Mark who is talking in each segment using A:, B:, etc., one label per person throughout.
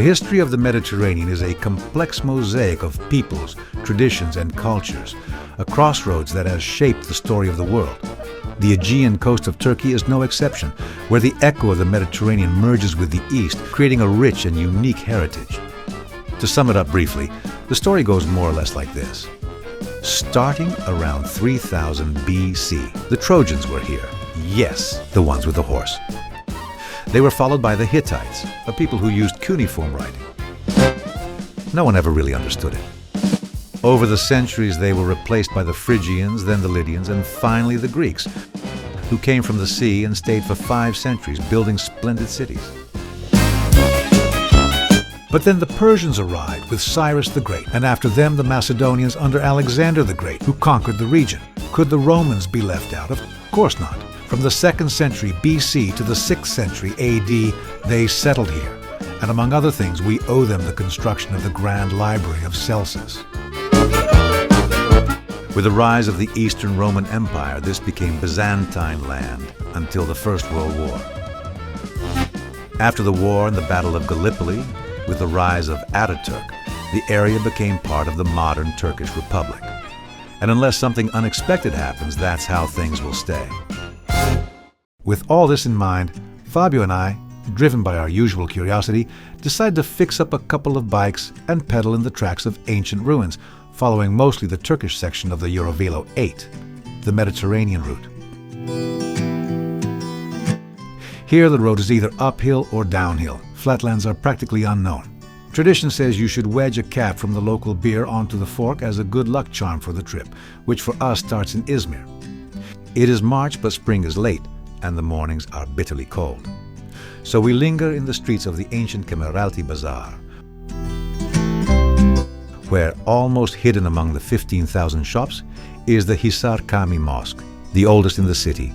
A: history of the Mediterranean is a complex mosaic of peoples, traditions, and cultures, a crossroads that has shaped the story of the world. The Aegean coast of Turkey is no exception, where the echo of the Mediterranean merges with the East, creating a rich and unique heritage. To sum it up briefly, the story goes more or less like this. Starting around 3000 BC, the Trojans were here. Yes, the ones with the horse. They were followed by the Hittites, a people who used cuneiform writing. No one ever really understood it. Over the centuries, they were replaced by the Phrygians, then the Lydians, and finally the Greeks, who came from the sea and stayed for 5 centuries, building splendid cities. But then the Persians arrived with Cyrus the Great, and after them the Macedonians under Alexander the Great, who conquered the region. Could the Romans be left out? Of course not. From the 2nd century BC to the 6th century AD, they settled here, and among other things, we owe them the construction of the Grand Library of Celsus. With the rise of the Eastern Roman Empire, this became Byzantine land until the First World War. After the war and the Battle of Gallipoli, with the rise of Ataturk, the area became part of the modern Turkish Republic. And unless something unexpected happens, that's how things will stay. With all this in mind, Fabio and I, driven by our usual curiosity, decided to fix up a couple of bikes and pedal in the tracks of ancient ruins, following mostly the Turkish section of the Eurovelo 8, the Mediterranean route. Here the road is either uphill or downhill. Flatlands are practically unknown. Tradition says you should wedge a cap from the local beer onto the fork as a good luck charm for the trip, which for us starts in Izmir. It is March, but spring is late, and the mornings are bitterly cold. So we linger in the streets of the ancient Kemeralty Bazaar, where almost hidden among the 15,000 shops is the Hisar Kami Mosque, the oldest in the city.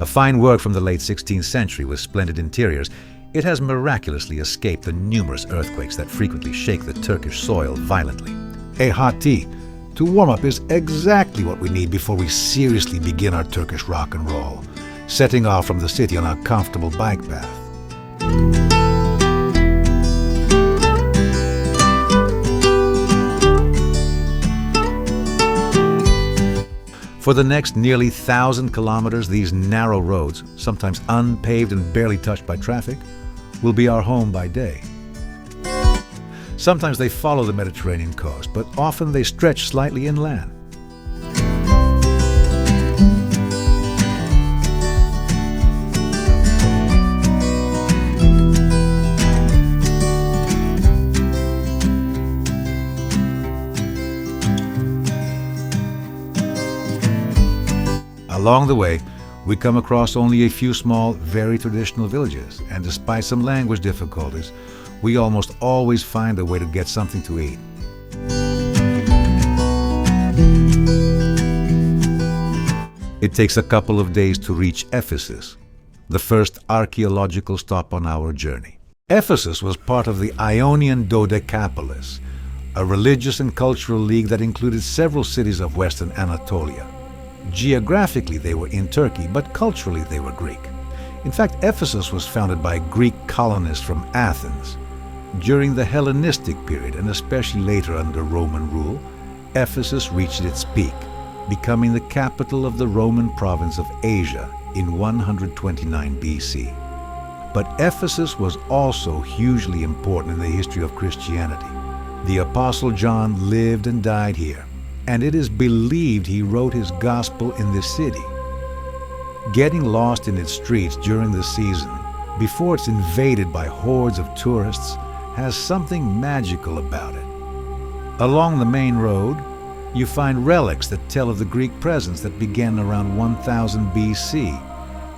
A: A fine work from the late 16th century with splendid interiors, it has miraculously escaped the numerous earthquakes that frequently shake the Turkish soil violently. A hot tea to warm up is exactly what we need before we seriously begin our Turkish rock and roll, setting off from the city on a comfortable bike path. For the next nearly 1,000 kilometers, these narrow roads, sometimes unpaved and barely touched by traffic, will be our home by day. Sometimes they follow the Mediterranean coast, but often they stretch slightly inland. Along the way, we come across only a few small, very traditional villages, and despite some language difficulties, we almost always find a way to get something to eat. It takes a couple of days to reach Ephesus, the first archaeological stop on our journey. Ephesus was part of the Ionian Dodecapolis, a religious and cultural league that included several cities of Western Anatolia. Geographically, they were in Turkey, but culturally they were Greek. In fact, Ephesus was founded by Greek colonists from Athens. During the Hellenistic period, and especially later under Roman rule, Ephesus reached its peak, becoming the capital of the Roman province of Asia in 129 BC. But Ephesus was also hugely important in the history of Christianity. The Apostle John lived and died here, and it is believed he wrote his gospel in this city. Getting lost in its streets during the season, before it's invaded by hordes of tourists, has something magical about it. Along the main road, you find relics that tell of the Greek presence that began around 1000 BC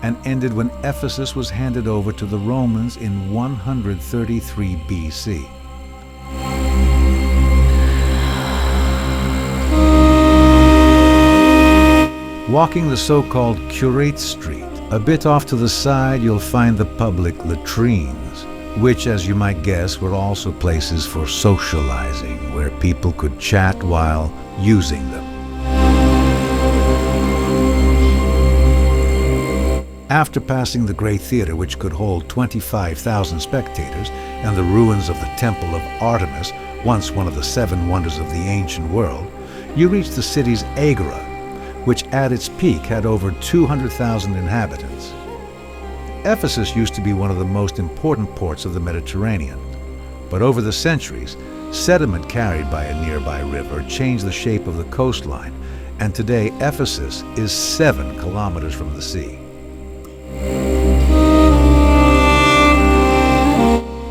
A: and ended when Ephesus was handed over to the Romans in 133 BC. Walking the so-called Curate Street, a bit off to the side you'll find the public latrines, which, as you might guess, were also places for socializing, where people could chat while using them. After passing the Great Theater, which could hold 25,000 spectators, and the ruins of the Temple of Artemis, once one of the 7 wonders of the ancient world, you reach the city's agora, which at its peak had over 200,000 inhabitants. Ephesus used to be one of the most important ports of the Mediterranean, but over the centuries, sediment carried by a nearby river changed the shape of the coastline, and today Ephesus is 7 kilometers from the sea.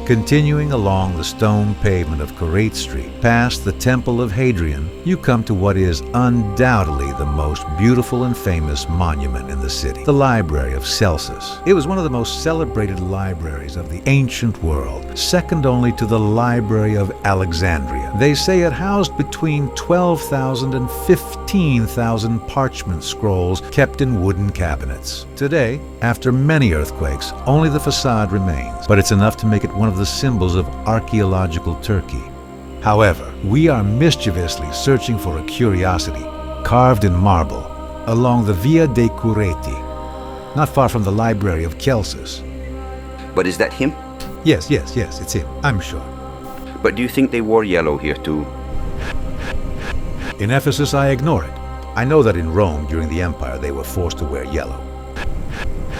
A: Continuing along the stone pavement of Querate Street, past the Temple of Hadrian, you come to what is undoubtedly the most beautiful and famous monument in the city, the Library of Celsus. It was one of the most celebrated libraries of the ancient world, second only to the Library of Alexandria. They say it housed between 12,000 and 15,000 parchment scrolls kept in wooden cabinets. Today, after many earthquakes, only the facade remains, but it's enough to make it one of the symbols of archaeological Turkey. However, we are mischievously searching for a curiosity carved in marble along the Via dei Cureti, not far from the Library of Celsus.
B: But is that him?
A: Yes, it's him, I'm sure.
B: But do you think they wore yellow here too?
A: In Ephesus, I ignore it. I know that in Rome, during the Empire, they were forced to wear yellow.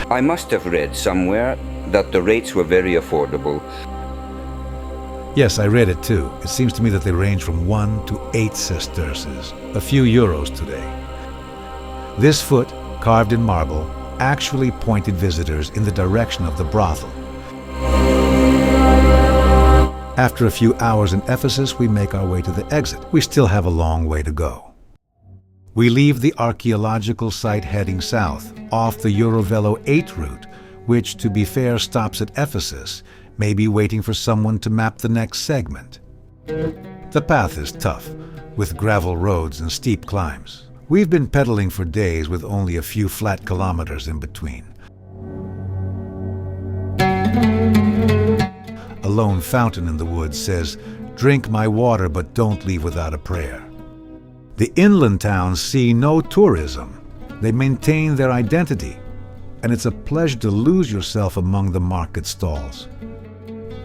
B: I must have read somewhere that the rates were very affordable.
A: Yes, I read it too. It seems to me that they range from 1 to 8 sesterces, a few euros today. This foot, carved in marble, actually pointed visitors in the direction of the brothel. After a few hours in Ephesus, we make our way to the exit. We still have a long way to go. We leave the archaeological site heading south, off the Eurovelo 8 route, which, to be fair, stops at Ephesus, maybe waiting for someone to map the next segment. The path is tough, with gravel roads and steep climbs. We've been pedaling for days with only a few flat kilometers in between. A lone fountain in the woods says, "Drink my water, but don't leave without a prayer." The inland towns see no tourism. They maintain their identity, and it's a pleasure to lose yourself among the market stalls.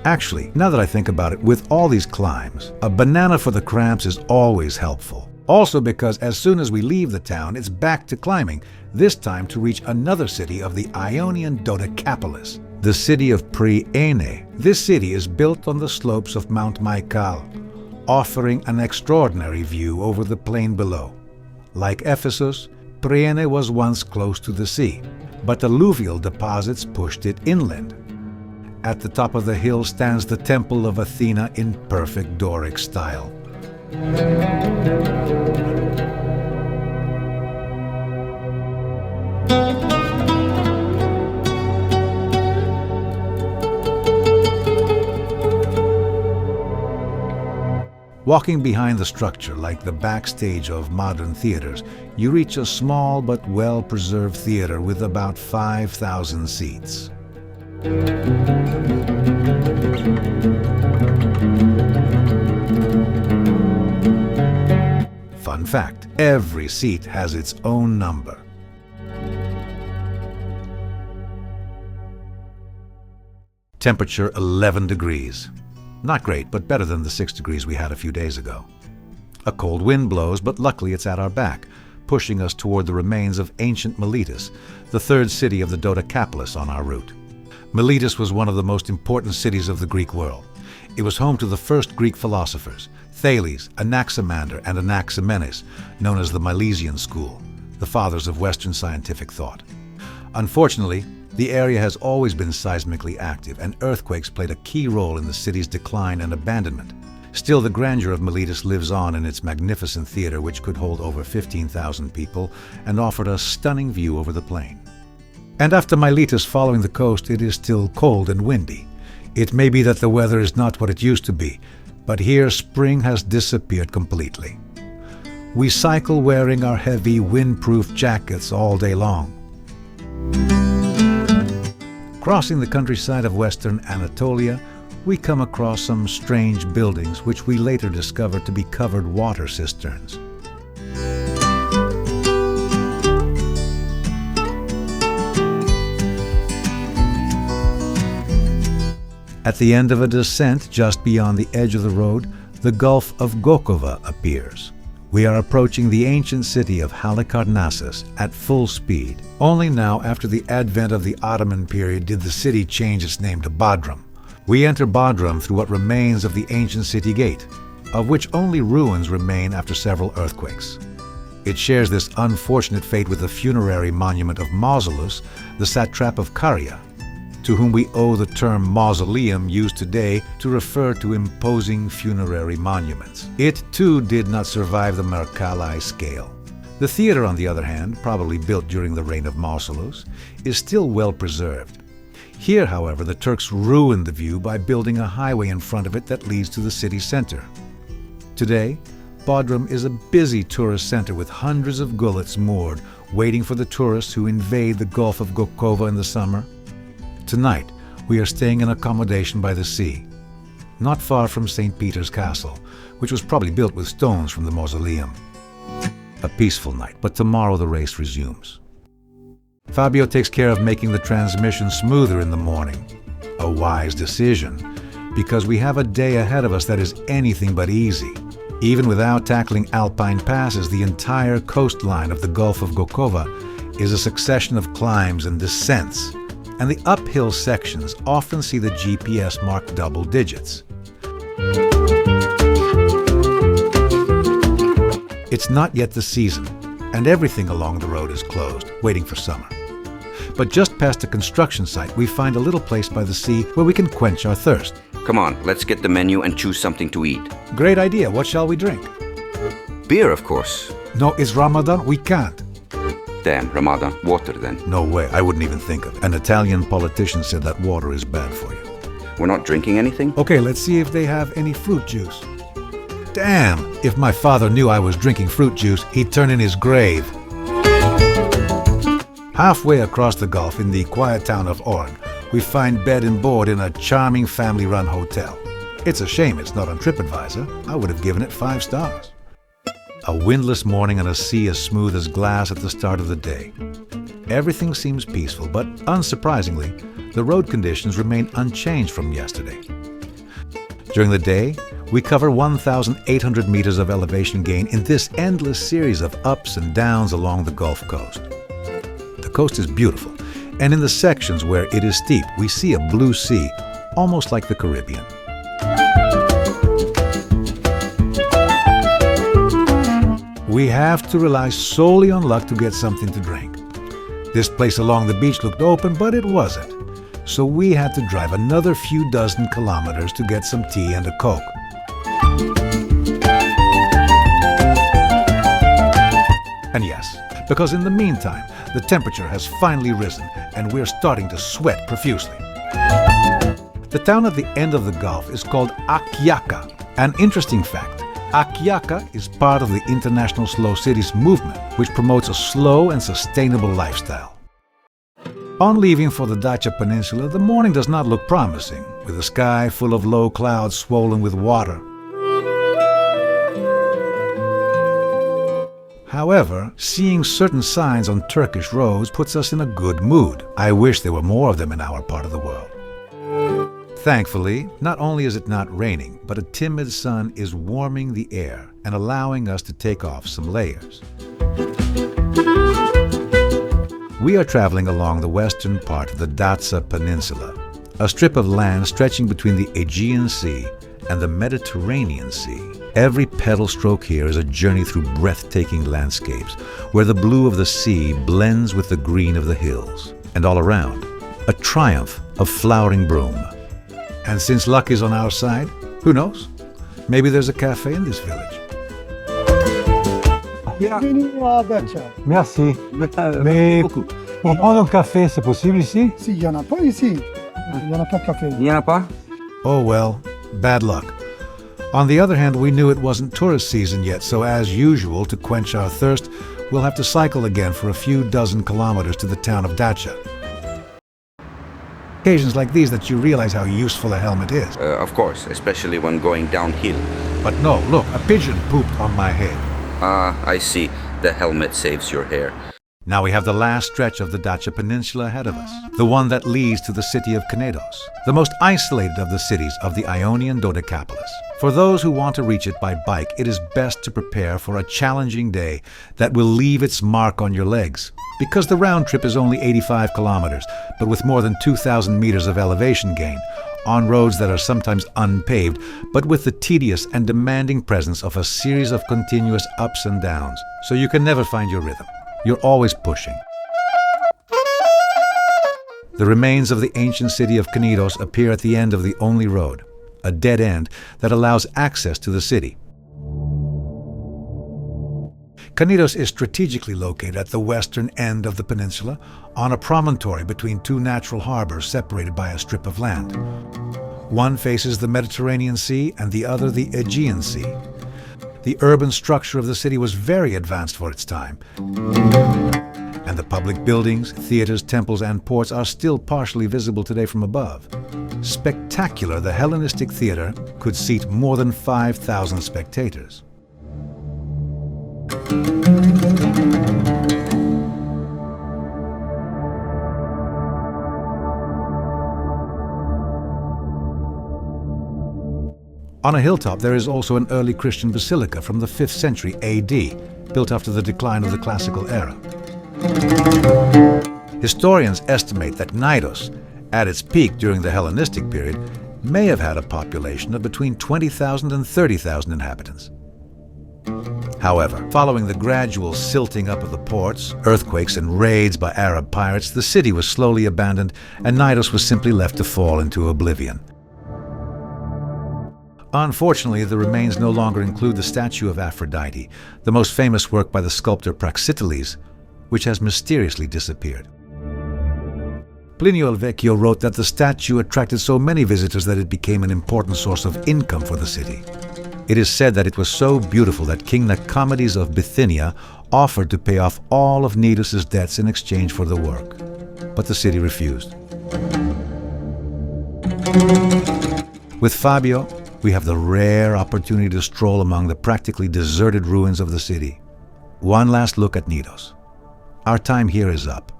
A: Actually, now that I think about it, with all these climbs, a banana for the cramps is always helpful. Also because as soon as we leave the town, it's back to climbing, this time to reach another city of the Ionian Dodecapolis, the city of Priene. This city is built on the slopes of Mount Maikal, offering an extraordinary view over the plain below. Like Ephesus, Priene was once close to the sea, but alluvial deposits pushed it inland. At the top of the hill stands the Temple of Athena in perfect Doric style. Walking behind the structure like the backstage of modern theaters, you reach a small but well-preserved theater with about 5,000 seats. Fun fact, every seat has its own number. Temperature 11 degrees. Not great, but better than the 6 degrees we had a few days ago. A cold wind blows, but luckily it's at our back, pushing us toward the remains of ancient Miletus, the third city of the Dodecapolis on our route. Miletus was one of the most important cities of the Greek world. It was home to the first Greek philosophers, Thales, Anaximander, and Anaximenes, known as the Milesian School, the fathers of Western scientific thought. Unfortunately, the area has always been seismically active, and earthquakes played a key role in the city's decline and abandonment. Still, the grandeur of Miletus lives on in its magnificent theater, which could hold over 15,000 people and offered a stunning view over the plain. And after Miletus following the coast, it is still cold and windy. It may be that the weather is not what it used to be, but here spring has disappeared completely. We cycle wearing our heavy, windproof jackets all day long. Crossing the countryside of western Anatolia, we come across some strange buildings which we later discovered to be covered water cisterns. At the end of a descent just beyond the edge of the road, the Gulf of Gokova appears. We are approaching the ancient city of Halicarnassus at full speed. Only now, after the advent of the Ottoman period, did the city change its name to Bodrum. We enter Bodrum through what remains of the ancient city gate, of which only ruins remain after several earthquakes. It shares this unfortunate fate with the funerary monument of Mausolus, the satrap of Caria, to whom we owe the term mausoleum used today to refer to imposing funerary monuments. It, too, did not survive the Mercalli scale. The theater, on the other hand, probably built during the reign of Mausolus, is still well preserved. Here, however, the Turks ruined the view by building a highway in front of it that leads to the city center. Today, Bodrum is a busy tourist center with hundreds of gullets moored, waiting for the tourists who invade the Gulf of Gokova in the summer. Tonight, we are staying in accommodation by the sea, not far from St. Peter's Castle, which was probably built with stones from the mausoleum. A peaceful night, but tomorrow the race resumes. Fabio takes care of making the transmission smoother in the morning. A wise decision, because we have a day ahead of us that is anything but easy. Even without tackling alpine passes, the entire coastline of the Gulf of Gokova is a succession of climbs and descents, and the uphill sections often see the GPS mark double digits. It's not yet the season, and everything along the road is closed, waiting for summer. But just past a construction site, we find a little place by the sea where we can quench our thirst.
B: Come on, let's get the menu and choose something to eat.
A: Great idea. What shall we drink?
B: Beer, of course.
A: No, it's Ramadan. We can't.
B: Damn, Ramadan. Water then.
A: No way. I wouldn't even think of it. An Italian politician said that water is bad for you.
B: We're not drinking anything?
A: Okay, let's see if they have any fruit juice. Damn! If my father knew I was drinking fruit juice, he'd turn in his grave. Halfway across the Gulf, in the quiet town of Orn, we find bed and board in a charming family-run hotel. It's a shame it's not on TripAdvisor. I would have given it 5 stars. A windless morning and a sea as smooth as glass at the start of the day. Everything seems peaceful, but unsurprisingly, the road conditions remain unchanged from yesterday. During the day, we cover 1,800 meters of elevation gain in this endless series of ups and downs along the Gulf Coast. The coast is beautiful, and in the sections where it is steep, we see a blue sea, almost like the Caribbean. We have to rely solely on luck to get something to drink. This place along the beach looked open, but it wasn't. So we had to drive another few dozen kilometers to get some tea and a Coke. And yes, because in the meantime, the temperature has finally risen and we're starting to sweat profusely. The town at the end of the Gulf is called Akyaka. An interesting fact, Akyaka is part of the International Slow Cities movement, which promotes a slow and sustainable lifestyle. On leaving for the Dacia Peninsula, the morning does not look promising, with the sky full of low clouds swollen with water. However, seeing certain signs on Turkish roads puts us in a good mood. I wish there were more of them in our part of the world. Thankfully, not only is it not raining, but a timid sun is warming the air and allowing us to take off some layers. We are traveling along the western part of the Dacia Peninsula, a strip of land stretching between the Aegean Sea and the Mediterranean Sea. Every pedal stroke here is a journey through breathtaking landscapes, where the blue of the sea blends with the green of the hills, and all around, a triumph of flowering broom. And since luck is on our side, who knows? Maybe there's a cafe in this village.
C: Bienvenue à Dacia.
D: Merci. Mais pour prendre un café, c'est possible ici?
C: Si, il n'y en a pas ici. Il n'y en a pas de café.
B: Il y en a pas?
A: Oh well, bad luck. On the other hand, we knew it wasn't tourist season yet, so as usual, to quench our thirst, we'll have to cycle again for a few dozen kilometers to the town of Dacia. Occasions like these that you realize how useful a helmet is.
B: Of course, especially when going downhill.
A: But no, look, a pigeon pooped on my head.
B: Ah, I see. The helmet saves your hair.
A: Now we have the last stretch of the Dacia Peninsula ahead of us, the one that leads to the city of Knidos, the most isolated of the cities of the Ionian Dodecapolis. For those who want to reach it by bike, it is best to prepare for a challenging day that will leave its mark on your legs. Because the round trip is only 85 kilometers, but with more than 2,000 meters of elevation gain, on roads that are sometimes unpaved, but with the tedious and demanding presence of a series of continuous ups and downs, so you can never find your rhythm. You're always pushing. The remains of the ancient city of Knidos appear at the end of the only road, a dead end that allows access to the city. Knidos is strategically located at the western end of the peninsula, on a promontory between two natural harbors separated by a strip of land. One faces the Mediterranean Sea and the other the Aegean Sea. The urban structure of the city was very advanced for its time, and the public buildings, theaters, temples, and ports are still partially visible today from above. Spectacular, the Hellenistic theater could seat more than 5,000 spectators. On a hilltop there is also an early Christian basilica from the 5th century AD, built after the decline of the classical era. Historians estimate that Knidos, at its peak during the Hellenistic period, may have had a population of between 20,000 and 30,000 inhabitants. However, following the gradual silting up of the ports, earthquakes, and raids by Arab pirates, the city was slowly abandoned and Knidos was simply left to fall into oblivion. Unfortunately, the remains no longer include the statue of Aphrodite, the most famous work by the sculptor Praxiteles, which has mysteriously disappeared. Plinio el Vecchio wrote that the statue attracted so many visitors that it became an important source of income for the city. It is said that it was so beautiful that King Nicomedes of Bithynia offered to pay off all of Knidos' debts in exchange for the work, but the city refused. With Fabio, we have the rare opportunity to stroll among the practically deserted ruins of the city. One last look at Knidos. Our time here is up.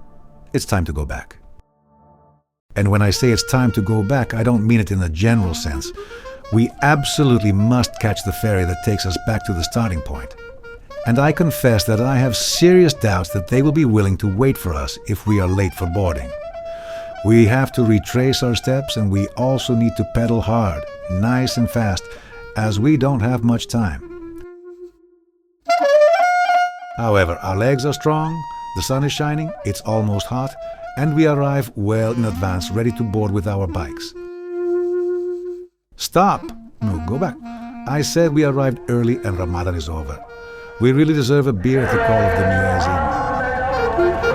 A: It's time to go back. And when I say it's time to go back, I don't mean it in the general sense. We absolutely must catch the ferry that takes us back to the starting point. And I confess that I have serious doubts that they will be willing to wait for us if we are late for boarding. We have to retrace our steps, and we also need to pedal hard, nice and fast, as we don't have much time. However, our legs are strong, the sun is shining, it's almost hot, and we arrive well in advance, ready to board with our bikes. Stop! No, go back. I said we arrived early and Ramadan is over. We really deserve a beer at the call of the Muezzin.